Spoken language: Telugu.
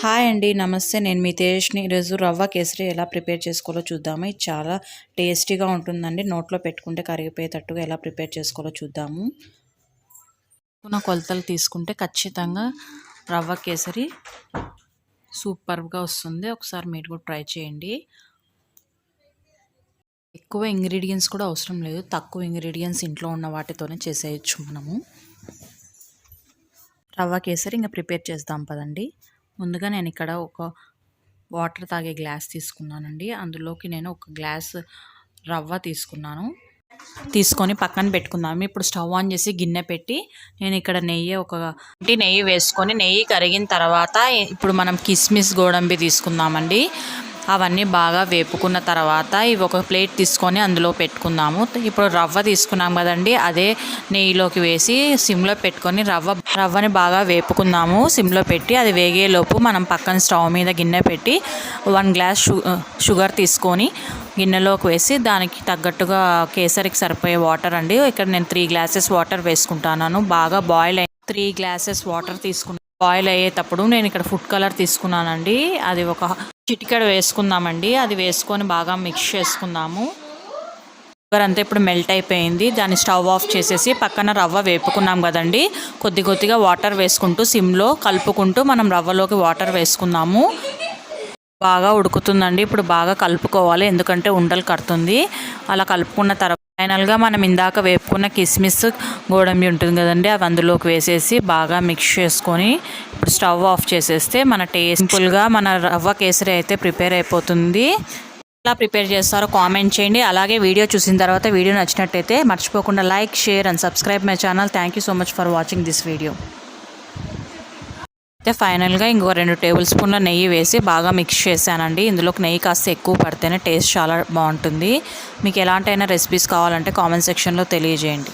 హాయ్ అండి. నమస్తే. నేను మీ తేజస్‌ని. ఈరోజు రవ్వ కేసరి ఎలా ప్రిపేర్ చేసుకోవాలో చూద్దాము. ఇది చాలా టేస్టీగా ఉంటుందండి. నోట్లో పెట్టుకుంటే కరిగిపోయేటట్టుగా ఎలా ప్రిపేర్ చేసుకోవాలో చూద్దాము. కొలతలు తీసుకుంటే ఖచ్చితంగా రవ్వ కేసరి సూపర్గా వస్తుంది. ఒకసారి మీరు కూడా ట్రై చేయండి. ఎక్కువ ఇంగ్రీడియంట్స్ కూడా అవసరం లేదు. తక్కువ ఇంగ్రీడియంట్స్ ఇంట్లో ఉన్న వాటితోనే చేసేయచ్చు మనము. రవ్వ కేసరి ఇంకా ప్రిపేర్ చేద్దాం పదండి. ముందుగా నేను ఇక్కడ ఒక వాటర్ తాగే గ్లాస్ తీసుకున్నానండి. అందులోకి నేను ఒక గ్లాస్ రవ్వ తీసుకొని పక్కన పెట్టుకుందాము. ఇప్పుడు స్టవ్ ఆన్ చేసి గిన్నె పెట్టి నేను ఇక్కడ నెయ్యి వేసుకొని నెయ్యి కరిగిన తర్వాత ఇప్పుడు మనం కిస్మిస్ గోడంబి తీసుకుందామండి. అవన్నీ బాగా వేపుకున్న తర్వాత ఇవి ఒక ప్లేట్ తీసుకొని అందులో పెట్టుకుందాము. ఇప్పుడు రవ్వ తీసుకున్నాం కదండి, అదే నెయ్యిలోకి వేసి సిమ్లో పెట్టుకొని రవ్వని బాగా వేపుకుందాము. సిమ్లో పెట్టి అది వేగేలోపు మనం పక్కన స్టవ్ మీద గిన్నె పెట్టి 1 గ్లాస్ షుగర్ తీసుకొని గిన్నెలోకి వేసి దానికి తగ్గట్టుగా కేసరికి సరిపోయే వాటర్ అండి. ఇక్కడ నేను 3 గ్లాసెస్ వాటర్ వేసుకుంటాను. బాగా బాయిల్ 3 గ్లాసెస్ వాటర్ తీసుకున్నాను. బాయిల్ అయ్యేటప్పుడు నేను ఇక్కడ ఫుడ్ కలర్ తీసుకున్నానండి. అది ఒక చిటికెడు వేసుకుందామండి. అది వేసుకొని బాగా మిక్స్ చేసుకుందాము. షుగర్ అంతా ఇప్పుడు మెల్ట్ అయిపోయింది. దాన్ని స్టవ్ ఆఫ్ చేసేసి పక్కన రవ్వ వేపుకున్నాం కదండి, కొద్దిగా వాటర్ వేసుకుంటూ సిమ్లో కలుపుకుంటూ మనం రవ్వలోకి వాటర్ వేసుకుందాము. బాగా ఉడుకుతుందండి. ఇప్పుడు బాగా కలుపుకోవాలి, ఎందుకంటే ఉండలు కడుతుంది. అలా కలుపుకున్న తర్వాత ఫైనల్గా మనం ఇందాక వేపుకున్న కిస్మిస్ గోడంబి ఉంటుంది కదండి, అవి అందులోకి వేసేసి బాగా మిక్స్ చేసుకొని ఇప్పుడు స్టవ్ ఆఫ్ చేసేస్తే మన సింపుల్గా మన రవ్వ కేసరి అయితే ప్రిపేర్ అయిపోతుంది. ఎలా ప్రిపేర్ చేస్తారో కామెంట్ చేయండి. అలాగే వీడియో చూసిన తర్వాత వీడియో నచ్చినట్టయితే మర్చిపోకుండా like, share and subscribe my channel. Thank you so much for watching this video. అయితే ఫైనల్గా ఇంకో 2 టేబుల్ స్పూన్ల నెయ్యి వేసి బాగా మిక్స్ చేశానండి. ఇందులోకి నెయ్యి కాస్త ఎక్కువ పడితేనే టేస్ట్ చాలా బాగుంటుంది. మీకు ఎలాంటైనా రెసిపీస్ కావాలంటే కామెంట్ సెక్షన్లో తెలియజేయండి.